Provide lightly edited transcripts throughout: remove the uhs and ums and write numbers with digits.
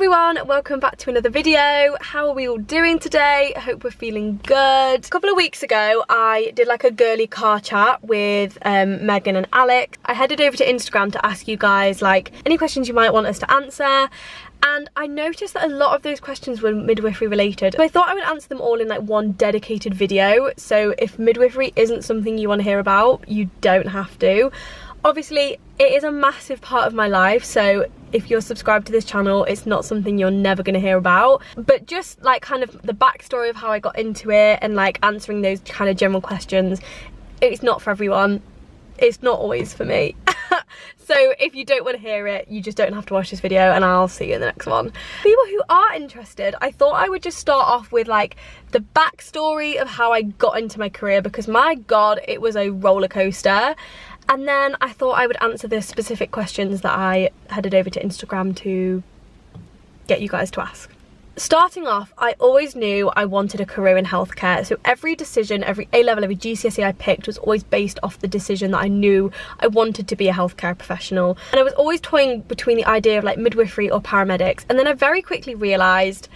everyone, welcome back to another video. How are we all doing today? I hope we're feeling good. A couple of weeks ago I did like a girly car chat with Megan and Alex. I headed over to Instagram to ask you guys like any questions you might want us to answer, and I noticed that a lot of those questions were midwifery related. So I thought I would answer them all in like one dedicated video, so if midwifery isn't something you want to hear about, you don't have to. Obviously it is a massive part of my life, so if you're subscribed to this channel, it's not something you're never going to hear about, but just like kind of the backstory of how I got into it and like answering those kind of general questions, it's not for everyone. It's not always for me. So if you don't want to hear it, you just don't have to watch this video, and I'll see you in the next one. People who are interested, I thought I would just start off with like the backstory of how I got into my career, because my god, it was a roller coaster. And then I thought I would answer the specific questions that I headed over to Instagram to get you guys to ask. Starting off, I always knew I wanted a career in healthcare, so every decision, every A-level, every GCSE I picked was always based off the decision that I knew I wanted to be a healthcare professional. And I was always toying between the idea of like midwifery or paramedics, and then I very quickly realised,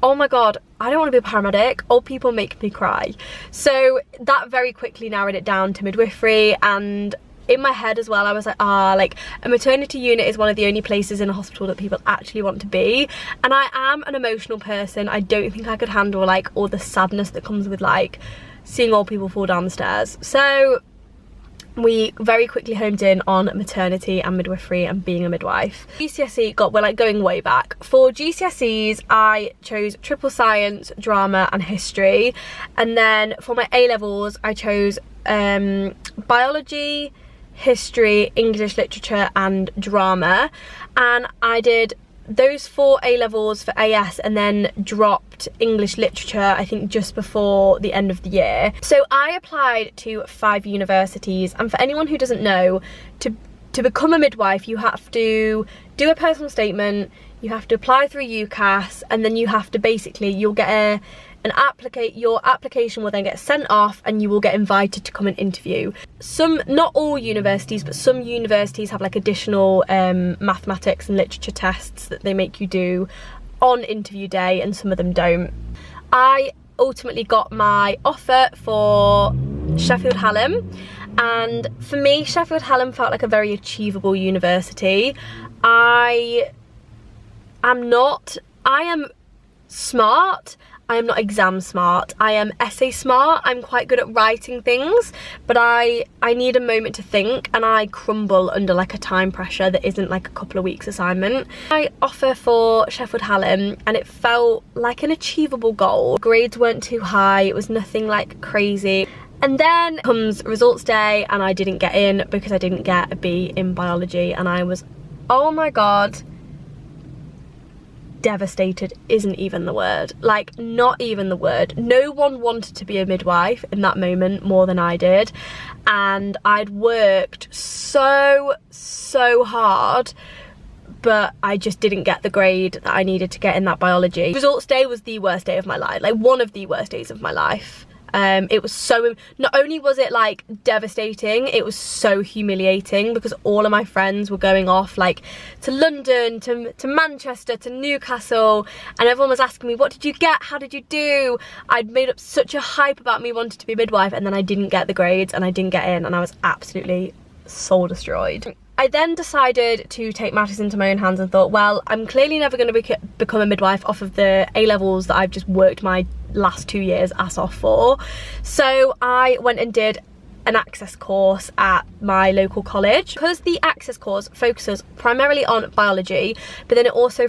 oh my god, I don't want to be a paramedic. Old people make me cry. So that very quickly narrowed it down to midwifery. And in my head as well, I was like, like a maternity unit is one of the only places in a hospital that people actually want to be. And I am an emotional person. I don't think I could handle like all the sadness that comes with like seeing old people fall down the stairs. So we very quickly homed in on maternity and midwifery and being a midwife. GCSE we're like going way back. For GCSEs, I chose triple science, drama and history. And then for my A-levels, I chose biology, history, English literature and drama, and I did those 4 A-levels for AS and then dropped English literature I think just before the end of the year. So I applied to 5 universities, and for anyone who doesn't know, to become a midwife you have to do a personal statement, you have to apply through UCAS, and then you have to basically, you'll get your application will then get sent off and you will get invited to come and interview. Not all universities, but some universities have like additional mathematics and literature tests that they make you do on interview day, and some of them don't. I ultimately got my offer for Sheffield Hallam, and for me Sheffield Hallam felt like a very achievable university. I am smart. I am not exam smart. I am essay smart. I'm quite good at writing things, but I need a moment to think, and I crumble under like a time pressure that isn't like a couple of weeks assignment. My offer for Sheffield Hallam, and it felt like an achievable goal. Grades weren't too high. It was nothing like crazy. And then comes results day, and I didn't get in because I didn't get a B in biology, and I was, oh my god, devastated isn't even the word. Like, not even the word. No one wanted to be a midwife in that moment more than I did, and I'd worked so hard, but I just didn't get the grade that I needed to get in that biology. Results day was the worst day of my life, like one of the worst days of my life. It was so, not only was it like devastating, it was so humiliating, because all of my friends were going off like to London, to Manchester, to Newcastle, and everyone was asking me, what did you get, how did you do? I'd made up such a hype about me wanting to be a midwife, and then I didn't get the grades and I didn't get in, and I was absolutely soul destroyed. I then decided to take matters into my own hands and thought, well, I'm clearly never going to become a midwife off of the A-levels that I've just worked my last 2 years ass off for. So I went and did an access course at my local college. Because the access course focuses primarily on biology, but then it also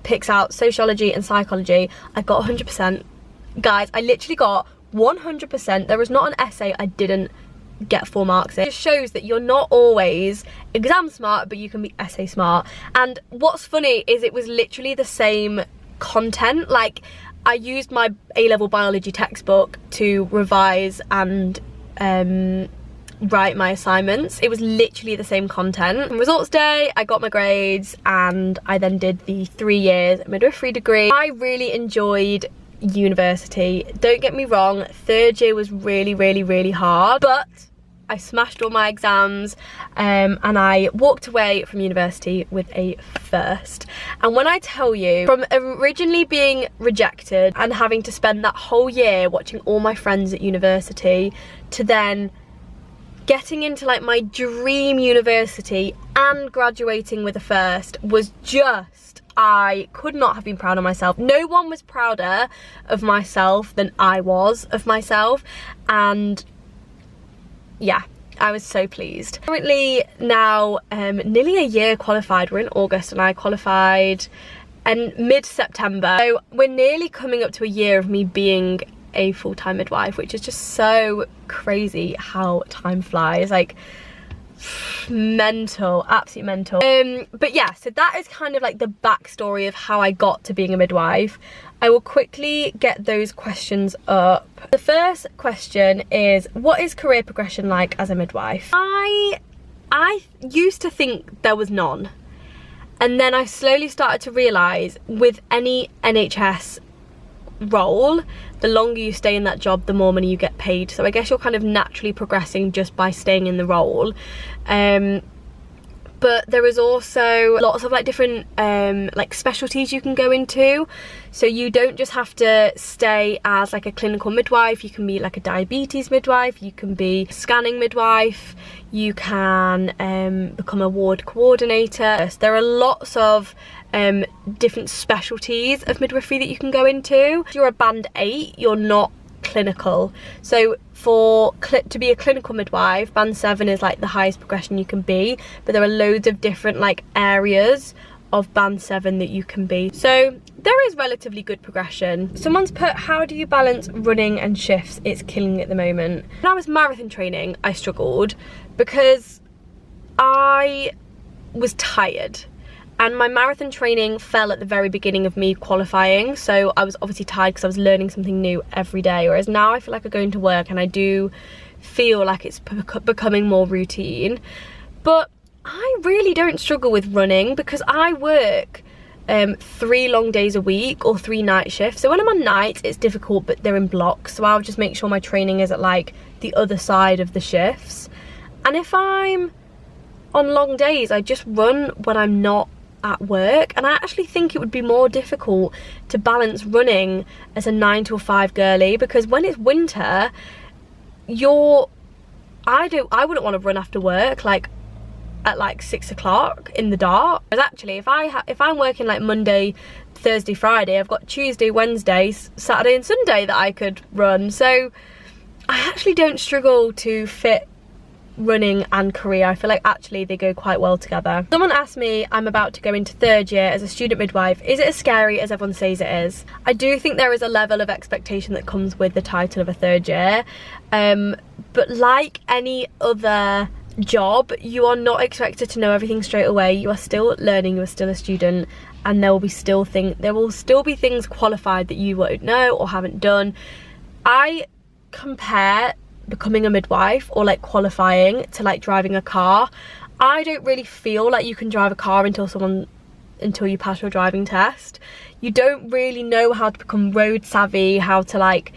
picks out sociology and psychology, I got 100%. Guys, I literally got 100%. There was not an essay I didn't get 4 marks in. It just shows that you're not always exam smart, but you can be essay smart. And what's funny is it was literally the same content. Like, I used my A-level biology textbook to revise and write my assignments. It was literally the same content. On results day, I got my grades, and I then did the 3 years midwifery degree. I really enjoyed university. Don't get me wrong, 3rd year was really hard, but I smashed all my exams, and I walked away from university with a first. And when I tell you, from originally being rejected and having to spend that whole year watching all my friends at university, to then getting into like my dream university and graduating with a first, was just, I could not have been proud of myself. No one was prouder of myself than I was of myself, and yeah, I was so pleased. Currently now nearly a year qualified. We're in August and I qualified in mid-September, so we're nearly coming up to a year of me being a full-time midwife, which is just so crazy how time flies. Like, mental, absolutely mental. But yeah, so that is kind of like the backstory of how I got to being a midwife. I will quickly get those questions up. The first question is, what is career progression like as a midwife? I used to think there was none, and then I slowly started to realise with any NHS role, the longer you stay in that job, the more money you get paid. So I guess you're kind of naturally progressing just by staying in the role. But there is also lots of like different like specialties you can go into. So you don't just have to stay as like a clinical midwife. You can be like a diabetes midwife, you can be a scanning midwife, you can become a ward coordinator. There are lots of different specialties of midwifery that you can go into. If you're a band 8, you're not clinical. So to be a clinical midwife, band 7 is like the highest progression you can be, but there are loads of different like areas of band 7 that you can be. So there is relatively good progression. Someone's put, how do you balance running and shifts? It's killing me at the moment. When I was marathon training, I struggled because I was tired. And my marathon training fell at the very beginning of me qualifying, so I was obviously tired because I was learning something new every day, whereas now I feel like I go into work and I do feel like it's becoming more routine. But I really don't struggle with running because I work 3 long days a week or 3 night shifts. So when I'm on nights, it's difficult, but they're in blocks, so I'll just make sure my training is at like the other side of the shifts. And if I'm on long days, I just run when I'm not at work, and I actually think it would be more difficult to balance running as a 9 to 5 girly, because when it's winter, I wouldn't want to run after work like at like 6 o'clock in the dark. Because actually if I'm working like Monday, Thursday, Friday, I've got Tuesday, Wednesday, Saturday and Sunday that I could run. So I actually don't struggle to fit running and career. I feel like actually they go quite well together. Someone asked me, I'm about to go into 3rd year as a student midwife, is it as scary as everyone says it is? I do think there is a level of expectation that comes with the title of a 3rd year, but like any other job, you are not expected to know everything straight away. You are still learning, you are still a student, and there will still be things qualified that you won't know or haven't done. I compare becoming a midwife or like qualifying to like driving a car. I don't really feel like you can drive a car until you pass your driving test. You don't really know how to become road savvy, how to like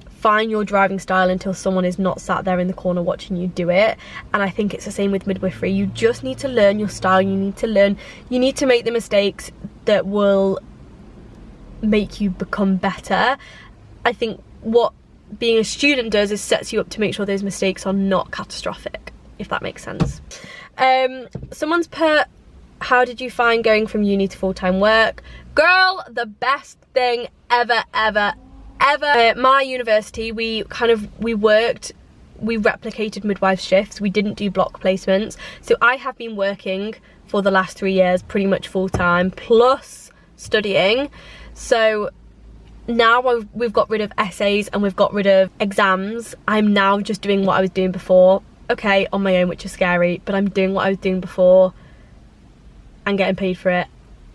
find your driving style until someone is not sat there in the corner watching you do it. And I think it's the same with midwifery. You just need to learn your style. You need to make the mistakes that will make you become better. I think what being a student does is sets you up to make sure those mistakes are not catastrophic, if that makes sense. Someone's put, how did you find going from uni to full-time work? Girl, the best thing ever. My university, we replicated midwife shifts. We didn't do block placements. So I have been working for the last 3 years pretty much full-time plus studying. So now we've got rid of essays and we've got rid of exams. I'm now just doing what I was doing before. Okay, on my own, which is scary, but I'm doing what I was doing before and getting paid for it,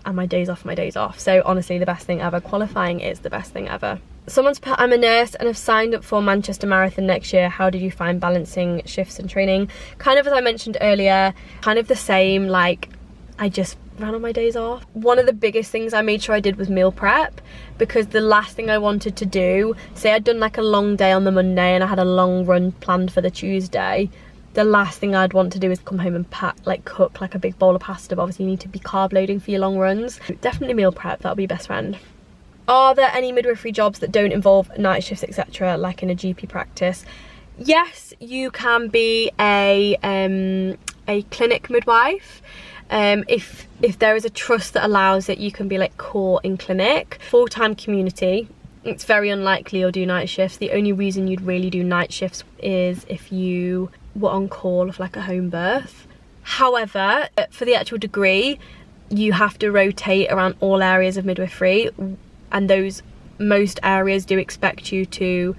and my days off. So honestly, the best thing ever. Qualifying is the best thing ever. Someone's put, I'm a nurse and have signed up for Manchester Marathon next year. How did you find balancing shifts and training? Kind of as I mentioned earlier, kind of the same, like I just ran on my days off. One of the biggest things I made sure I did was meal prep, because the last thing I wanted to do, say I'd done like a long day on the Monday and I had a long run planned for the Tuesday, the last thing I'd want to do is come home and cook like a big bowl of pasta. But obviously you need to be carb loading for your long runs. Definitely meal prep, that'll be best friend. Are there any midwifery jobs that don't involve night shifts, etc., like in a GP practice? Yes, you can be a clinic midwife. If there is a trust that allows it, you can be like core in clinic. Full-time community, it's very unlikely you'll do night shifts. The only reason you'd really do night shifts is if you were on call of like a home birth. However, for the actual degree, you have to rotate around all areas of midwifery, and most areas do expect you to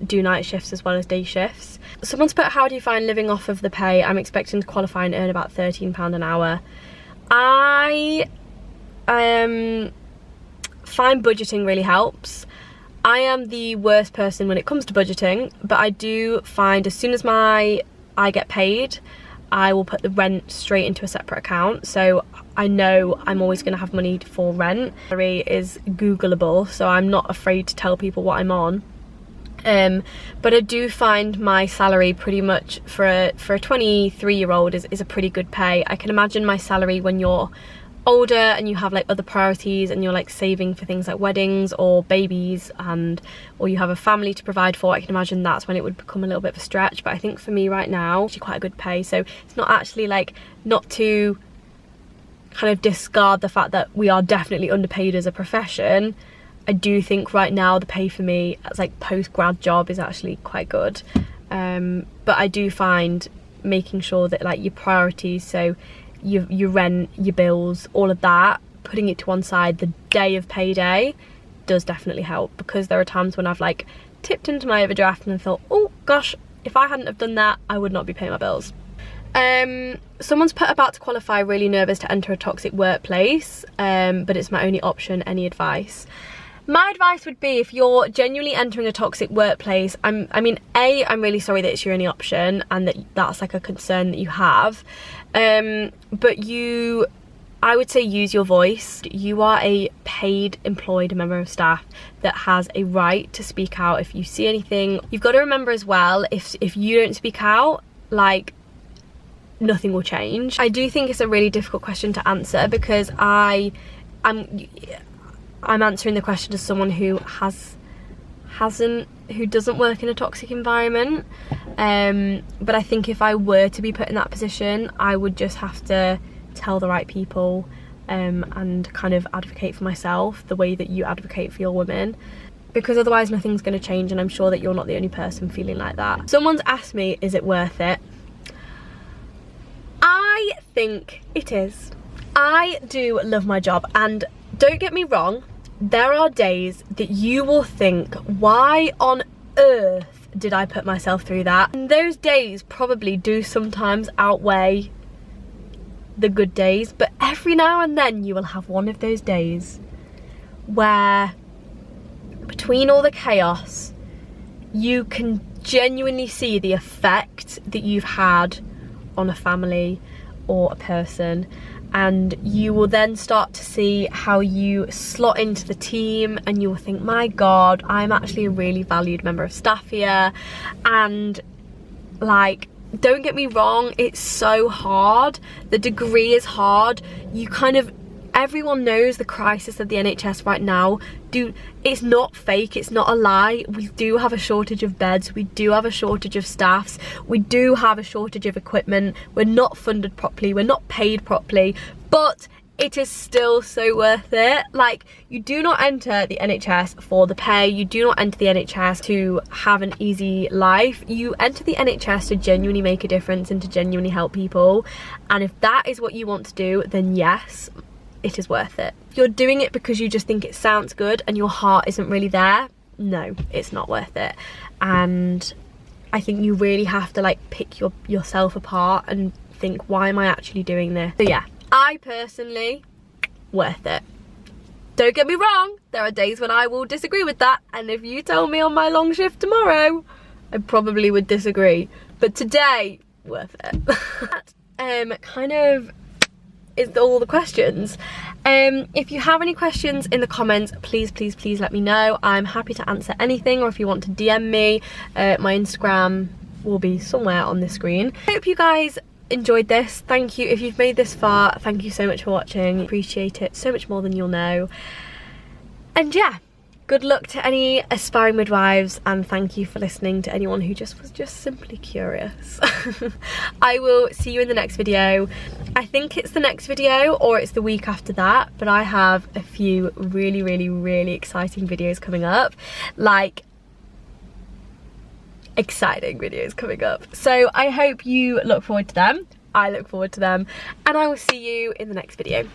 do night shifts as well as day shifts. Someone's put, how do you find living off of the pay? I'm expecting to qualify and earn about £13 an hour. I find budgeting really helps. I am the worst person when it comes to budgeting, but I do find as soon as I get paid, I will put the rent straight into a separate account, so I know I'm always going to have money for rent. Salary is Googleable, so I'm not afraid to tell people what I'm on. But I do find my salary pretty much for a 23-year-old is a pretty good pay. I can imagine my salary when you're older and you have like other priorities and you're like saving for things like weddings or babies or you have a family to provide for. I can imagine that's when it would become a little bit of a stretch, but I think for me right now, it's quite a good pay. So it's not actually like, not to kind of discard the fact that we are definitely underpaid as a profession. I do think right now the pay for me as like post-grad job is actually quite good, but I do find making sure that like your priorities, so your rent, your bills, all of that, putting it to one side the day of payday does definitely help, because there are times when I've like tipped into my overdraft and thought, oh gosh, if I hadn't have done that, I would not be paying my bills. Someone's put, about to qualify, really nervous to enter a toxic workplace, but it's my only option, any advice? My advice would be, if you're genuinely entering a toxic workplace, I'm really sorry that it's your only option and that's like a concern that you have, but I would say use your voice. You are a paid employed member of staff that has a right to speak out if you see anything. You've got to remember as well, if you don't speak out, like, nothing will change. I do think it's a really difficult question to answer, because I'm answering the question as someone who doesn't work in a toxic environment, but I think if I were to be put in that position, I would just have to tell the right people and kind of advocate for myself the way that you advocate for your women, because otherwise nothing's going to change, and I'm sure that you're not the only person feeling like that. Someone's asked me, is it worth it? I think it is. I do love my job, and don't get me wrong, there are days that you will think, why on earth did I put myself through that? And those days probably do sometimes outweigh the good days, but every now and then you will have one of those days where, between all the chaos, you can genuinely see the effect that you've had on a family or a person, and you will then start to see how you slot into the team, and you will think, my God, I'm actually a really valued member of staff here. And like, don't get me wrong, it's so hard. The degree is hard. Everyone knows the crisis of the NHS right now. It's not fake, it's not a lie. We do have a shortage of beds, we do have a shortage of staffs, we do have a shortage of equipment, we're not funded properly, we're not paid properly, but it is still so worth it. Like, you do not enter the NHS for the pay, you do not enter the NHS to have an easy life. You enter the NHS to genuinely make a difference and to genuinely help people, and if that is what you want to do, then yes, it is worth it. If you're doing it because you just think it sounds good and your heart isn't really there, no, it's not worth it. And I think you really have to like pick yourself apart and think, why am I actually doing this? So yeah, I personally, worth it. Don't get me wrong, there are days when I will disagree with that, and if you told me on my long shift tomorrow, I probably would disagree, but today, worth it. That kind of is all the questions. If you have any questions in the comments, please let me know. I'm happy to answer anything, or if you want to DM me, my Instagram will be somewhere on the screen. I hope you guys enjoyed this. Thank you if you've made this far. Thank you so much for watching. Appreciate it so much more than you'll know. And yeah, good luck to any aspiring midwives, and thank you for listening to anyone who was just simply curious. I will see you in the next video. I think it's the next video or it's the week after that, but I have a few really exciting videos coming up, like exciting videos coming up. So I hope you look forward to them. I look forward to them, and I will see you in the next video.